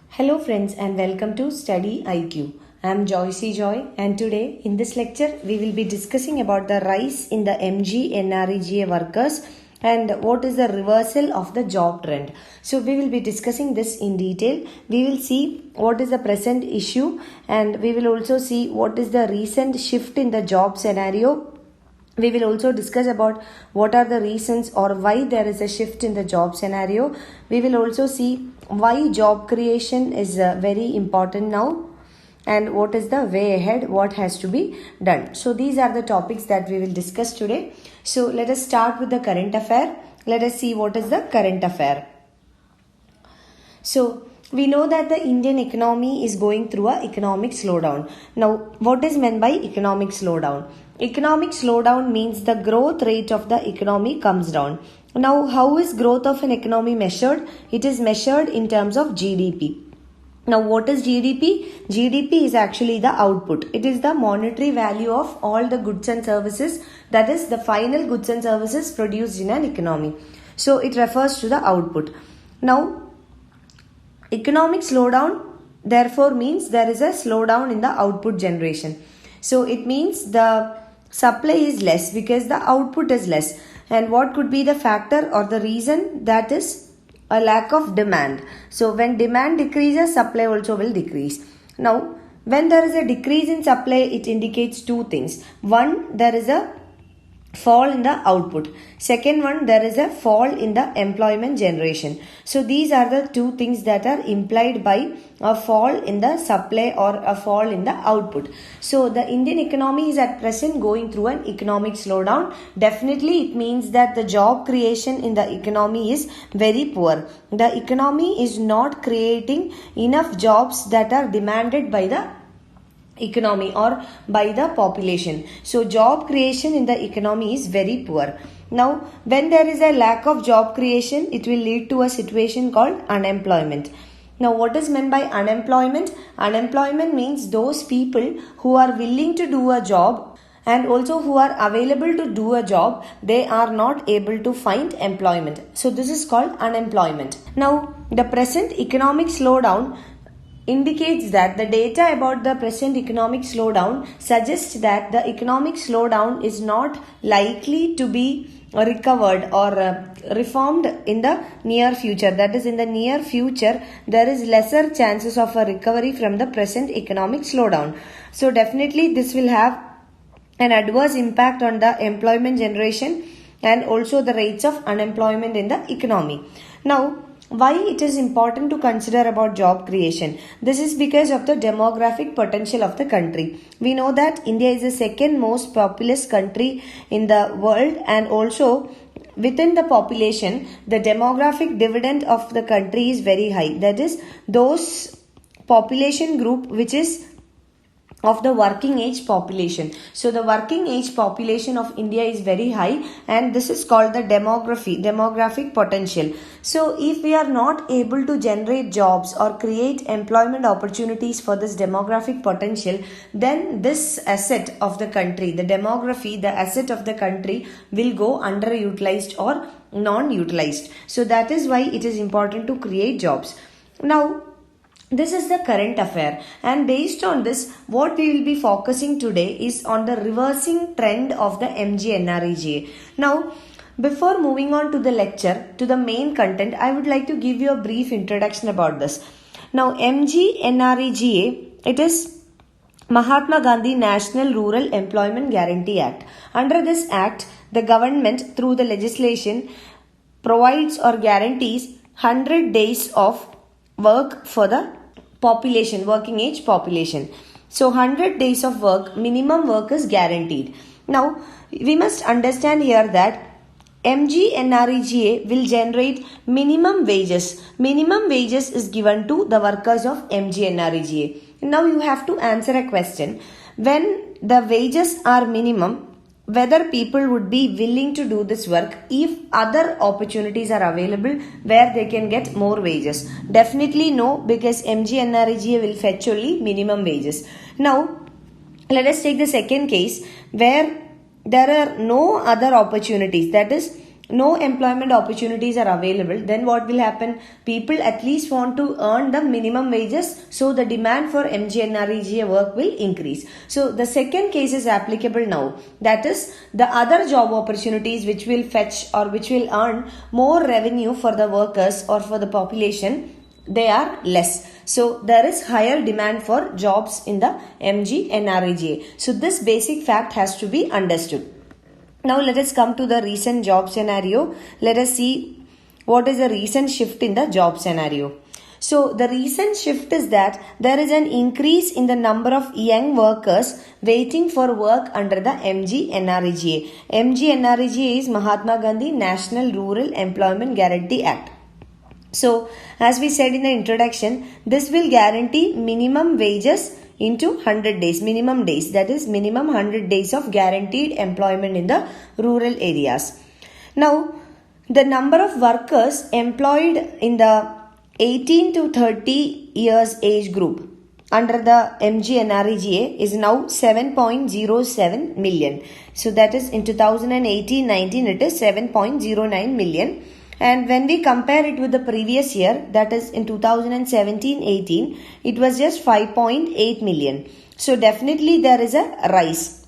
Hello friends and welcome to StudyIQ. I am Joycey Joy and today in this lecture we will be discussing about the rise in the MGNREGA workers and what is the reversal of the job trend. So we will be discussing this in detail. We will see what is the present issue and we will also see what is the recent shift in the job scenario. We will also discuss about what are the reasons or why there is a shift in the job scenario. We will also see why job creation is very important now and what is the way ahead, what has to be done. So these are the topics that we will discuss today. So let us start with the current affair. Let us see what is the current affair. So we know that the Indian economy is going through an economic slowdown. Now, what is meant by economic slowdown? Economic slowdown means the growth rate of the economy comes down. Now, how is growth of an economy measured? It is measured in terms of GDP. Now, what is GDP? GDP is actually the output. It is the monetary value of all the goods and services, that is the final goods and services produced in an economy. So, it refers to the output. Now, economic slowdown therefore means there is a slowdown in the output generation. So it means the supply is less because the output is less. And what could be the factor or the reason? That is a lack of demand. So when demand decreases, supply also will decrease. Now when there is a decrease in supply, it indicates two things. One, there is a fall in the output. Second one, there is a fall in the employment generation. So these are the two things that are implied by a fall in the supply or a fall in the output. So the Indian economy is at present going through an economic slowdown. Definitely it means that the job creation in the economy is very poor. The economy is not creating enough jobs that are demanded by the economy or by the population. So job creation in the economy is very poor. Now when there is a lack of job creation, it will lead to a situation called unemployment. Now what is meant by unemployment? Unemployment means those people who are willing to do a job and also who are available to do a job, they are not able to find employment. So this is called unemployment. Now the present economic slowdown indicates that the data about the present economic slowdown suggests that the economic slowdown is not likely to be recovered or reformed in the near future. That is, in the near future, there is lesser chances of a recovery from the present economic slowdown. So definitely this will have an adverse impact on the employment generation and also the rates of unemployment in the economy. Now, why it is important to consider about job creation? This is because of the demographic potential of the country. We know that India is the second most populous country in the world, and also within the population, the demographic dividend of the country is very high. That is, those population group which is of the working age population. So the working age population of India is very high, and this is called the demographic potential. So if we are not able to generate jobs or create employment opportunities for this demographic potential, then this asset of the country, the demography, the asset of the country will go underutilized or non-utilized. So that is why it is important to create jobs. Now, this is the current affair, and based on this, what we will be focusing today is on the reversing trend of the MGNREGA. Now, before moving on to the lecture, to the main content, I would like to give you a brief introduction about this. Now, MGNREGA, it is Mahatma Gandhi National Rural Employment Guarantee Act. Under this act, the government through the legislation provides or guarantees 100 days of work for the population, working age population. So 100 days of work, minimum work is guaranteed. Now we must understand here that MGNREGA will generate minimum wages. Minimum wages is given to the workers of MGNREGA. Now you have to answer a question. When the wages are minimum, whether people would be willing to do this work if other opportunities are available where they can get more wages. Definitely no, because MGNREGA will fetch only minimum wages. Now, let us take the second case where there are no other opportunities. That is, no employment opportunities are available, then what will happen? People at least want to earn the minimum wages, so the demand for MGNREGA work will increase. So the second case is applicable now. That is, the other job opportunities which will fetch or which will earn more revenue for the workers or for the population, they are less. So there is higher demand for jobs in the MGNREGA. So this basic fact has to be understood. Now let us come to the recent job scenario. Let us see what is the recent shift in the job scenario. So the recent shift is that there is an increase in the number of young workers waiting for work under the MGNREGA. MGNREGA is Mahatma Gandhi National Rural Employment Guarantee Act. So as we said in the introduction, this will guarantee minimum wages into 100 days, minimum days, that is minimum 100 days of guaranteed employment in the rural areas. Now, the number of workers employed in the 18 to 30 years age group under the MGNREGA is now 7.07 million. So that is in 2018-19 it is 7.09 million. And when we compare it with the previous year, that is in 2017-18, it was just 5.8 million. So definitely there is a rise.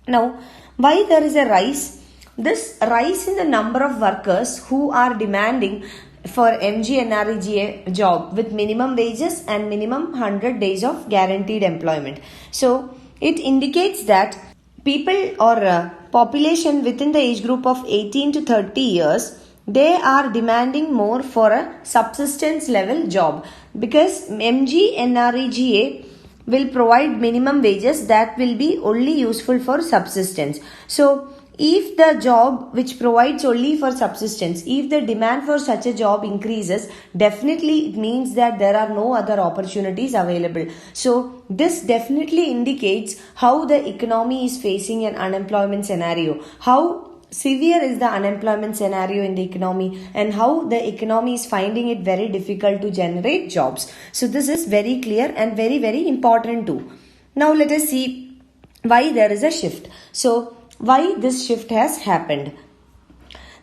Now, why there is a rise? This rise in the number of workers who are demanding for MGNREGA job with minimum wages and minimum 100 days of guaranteed employment. So it indicates that people or population within the age group of 18 to 30 years, they are demanding more for a subsistence level job, because MGNREGA will provide minimum wages that will be only useful for subsistence. So if the job which provides only for subsistence, if the demand for such a job increases, definitely it means that there are no other opportunities available. So this definitely indicates how the economy is facing an unemployment scenario, how severe is the unemployment scenario in the economy, and how the economy is finding it very difficult to generate jobs. So this is very clear and very, very important too. Now let us see why there is a shift. So why this shift has happened?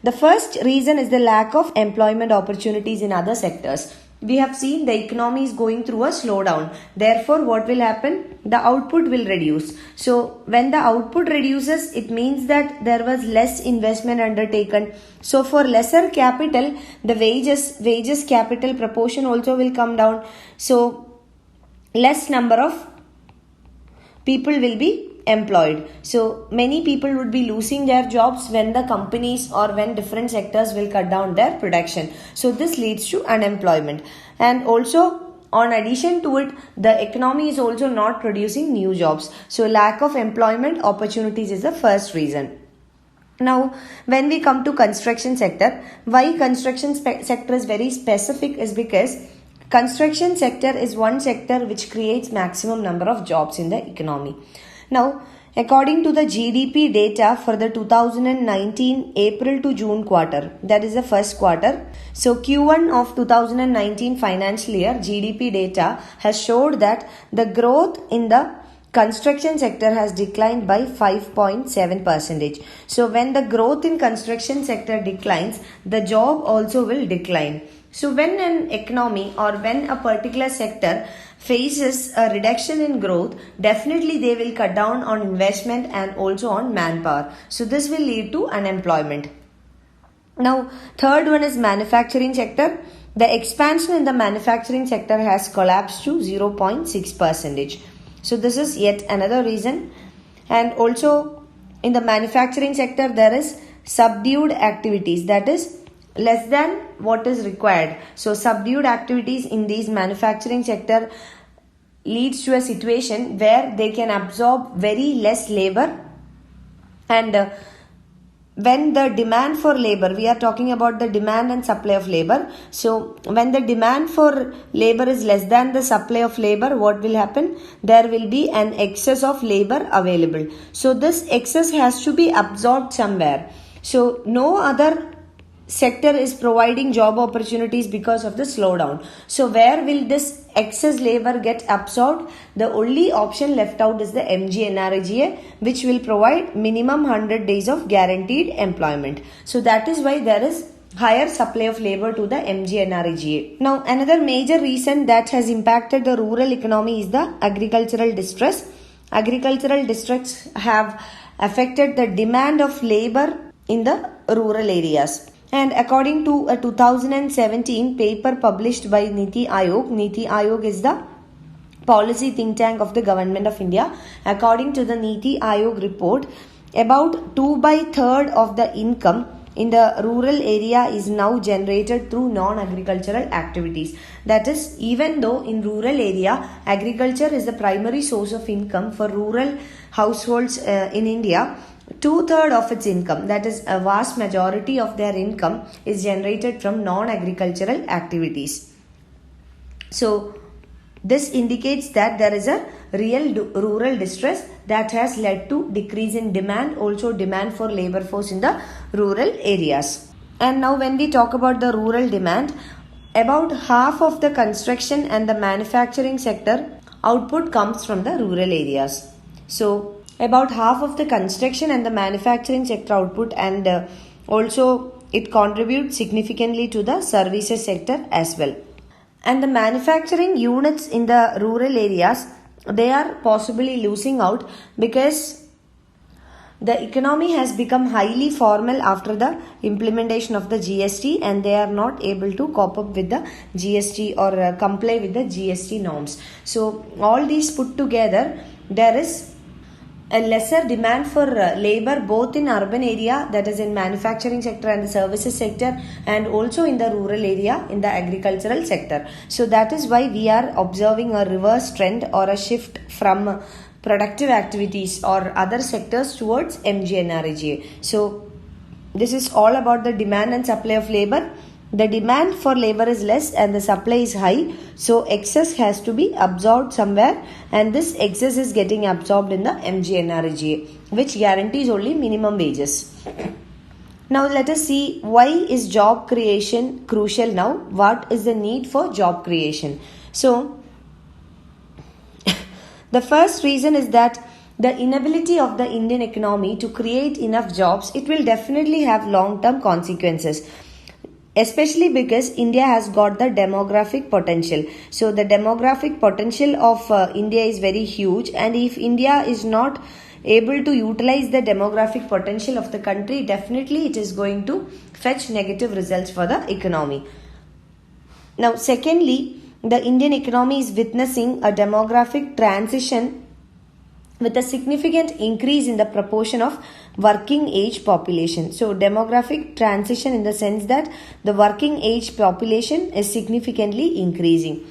The first reason is the lack of employment opportunities in other sectors. We have seen the economy is going through a slowdown. Therefore, what will happen? The output will reduce. So, when the output reduces, it means that there was less investment undertaken. So, for lesser capital, the wages capital proportion also will come down. So, less number of people will be employed. So many people would be losing their jobs when the companies or when different sectors will cut down their production. So this leads to unemployment. And also, on addition to it, the economy is also not producing new jobs. So lack of employment opportunities is the first reason. Now, when we come to construction sector, why construction sector is very specific is because construction sector is one sector which creates maximum number of jobs in the economy. Now, according to the GDP data for the 2019 April to June quarter, that is the first quarter. So Q1 of 2019 financial year GDP data has showed that the growth in the construction sector has declined by 5.7%. So when the growth in construction sector declines, the job also will decline. So when an economy or when a particular sector faces a reduction in growth, definitely they will cut down on investment and also on manpower. So this will lead to unemployment. Now, third one is manufacturing sector. The expansion in the manufacturing sector has collapsed to 0.6%. So this is yet another reason. And also in the manufacturing sector, there is subdued activities, that is less than what is required. So subdued activities in these manufacturing sector leads to a situation where they can absorb very less labor, and when the demand for labor, we are talking about the demand and supply of labor. So when the demand for labor is less than the supply of labor, what will happen? There will be an excess of labor available. So this excess has to be absorbed somewhere. So no other sector is providing job opportunities because of the slowdown. So where will this excess labor get absorbed? The only option left out is the MGNREGA, which will provide minimum 100 days of guaranteed employment. So that is why there is higher supply of labor to the MGNREGA. Now another major reason that has impacted the rural economy is the agricultural distress. Agricultural distress have affected the demand of labor in the rural areas. And according to a 2017 paper published by Niti Aayog is the policy think tank of the government of India. According to the Niti Aayog report, about 2/3 of the income in the rural area is now generated through non-agricultural activities. That is, even though in rural area, agriculture is the primary source of income for rural households in India, 2/3 of its income, that is a vast majority of their income, is generated from non-agricultural activities. So this indicates that there is a real rural distress that has led to decrease in demand, also demand for labor force in the rural areas. And now when we talk about the rural demand, about half of the construction and the manufacturing sector output comes from the rural areas. So about half of the construction and the manufacturing sector output, and also it contributes significantly to the services sector as well. And the manufacturing units in the rural areas, they are possibly losing out because the economy has become highly formal after the implementation of the GST, and they are not able to cope up with the GST or comply with the GST norms. So all these put together, there is a lesser demand for labor both in urban area, that is in manufacturing sector and the services sector, and also in the rural area in the agricultural sector. So that is why we are observing a reverse trend or a shift from productive activities or other sectors towards MGNREGA. So this is all about the demand and supply of labor. The demand for labor is less and the supply is high, so excess has to be absorbed somewhere, and this excess is getting absorbed in the MGNREGA, which guarantees only minimum wages. Now let us see, why is job creation crucial now? What is the need for job creation? So the first reason is that the inability of the Indian economy to create enough jobs, it will definitely have long-term consequences. Especially because India has got the demographic potential. So the demographic potential of India is very huge, and if India is not able to utilize the demographic potential of the country, definitely it is going to fetch negative results for the economy. Now secondly, the Indian economy is witnessing a demographic transition with a significant increase in the proportion of working age population. So demographic transition in the sense that the working age population is significantly increasing.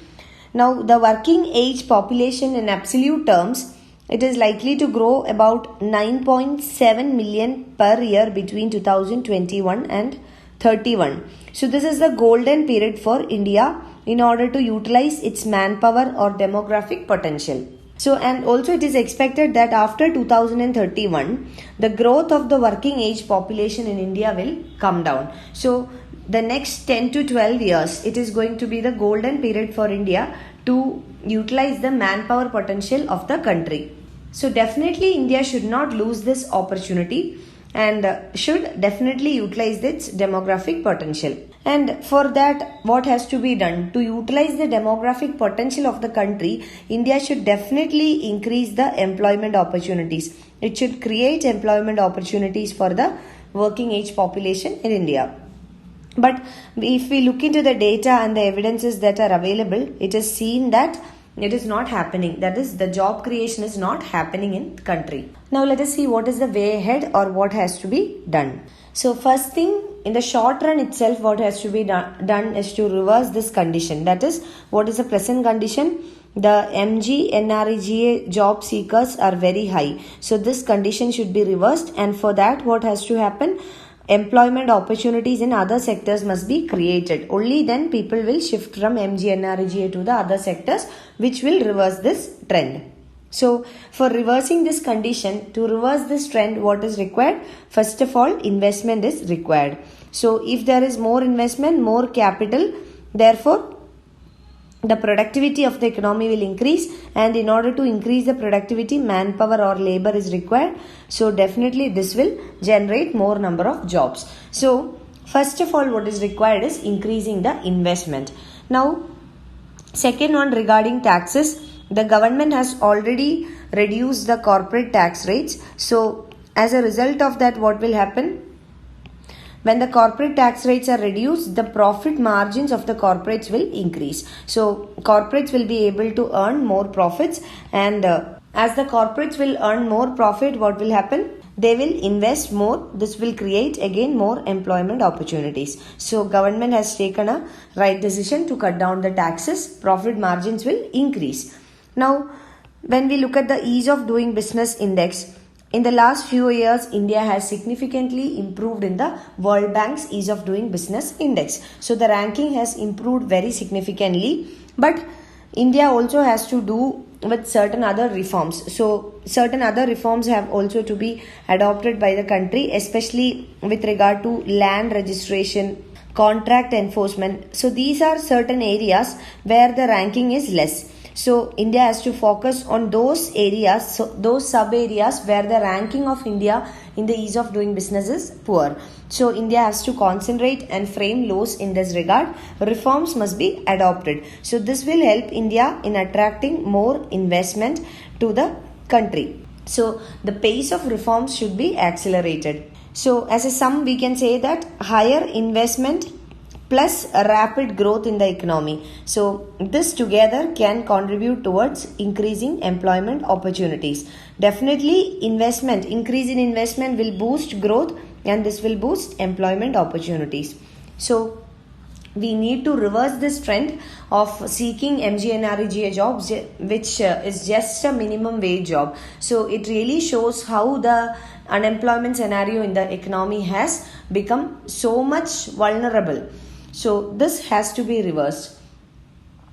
Now the working age population in absolute terms, it is likely to grow about 9.7 million per year between 2021 and 31. So this is the golden period for India in order to utilize its manpower or demographic potential. So, and also it is expected that after 2031, the growth of the working age population in India will come down. So, the next 10 to 12 years, it is going to be the golden period for India to utilize the manpower potential of the country. So, definitely India should not lose this opportunity and should definitely utilize its demographic potential. And for that, what has to be done? To utilize the demographic potential of the country, India should definitely increase the employment opportunities. It should create employment opportunities for the working age population in India. But if we look into the data and the evidences that are available, it is seen that it is not happening. That is, the job creation is not happening in the country. Now let us see what is the way ahead or what has to be done. So first thing, in the short run itself, what has to be done is to reverse this condition. That is, what is the present condition? The MGNREGA job seekers are very high. So this condition should be reversed, and for that what has to happen? Employment opportunities in other sectors must be created. Only then people will shift from MGNREGA to the other sectors, which will reverse this trend. So, for reversing this condition, to reverse this trend, what is required? First of all, investment is required. So if there is more investment, more capital, therefore the productivity of the economy will increase, and in order to increase the productivity, manpower or labor is required. So definitely this will generate more number of jobs. So first of all, what is required is increasing the investment. Now second one, regarding taxes, the government has already reduced the corporate tax rates. So as a result of that, what will happen? When the corporate tax rates are reduced, the profit margins of the corporates will increase. So corporates will be able to earn more profits, and as the corporates will earn more profit, what will happen? They will invest more. This will create again more employment opportunities. So government has taken a right decision to cut down the taxes. Profit margins will increase. Now when we look at the ease of doing business index, in the last few years, India has significantly improved in the World Bank's Ease of Doing Business Index. So the ranking has improved very significantly, but India also has to do with certain other reforms. So certain other reforms have also to be adopted by the country, especially with regard to land registration, contract enforcement. So these are certain areas where the ranking is less. So India has to focus on those areas, those sub areas where the ranking of India in the ease of doing business is poor. So India has to concentrate and frame laws in this regard. Reforms must be adopted. So this will help India in attracting more investment to the country. So the pace of reforms should be accelerated. So as a sum, we can say that higher investment plus a rapid growth in the economy. So this together can contribute towards increasing employment opportunities. Definitely increase in investment will boost growth, and this will boost employment opportunities. So we need to reverse this trend of seeking MGNREGA jobs, which is just a minimum wage job. So it really shows how the unemployment scenario in the economy has become so much vulnerable. So this has to be reversed,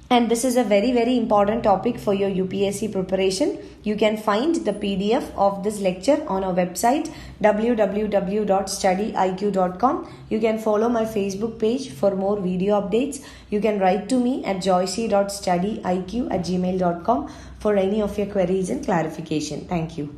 and this is a very, very important topic for your UPSC preparation. You can find the PDF of this lecture on our website www.studyiq.com. You can follow my Facebook page for more video updates. You can write to me at joycey.studyiq@gmail.com for any of your queries and clarification. Thank you.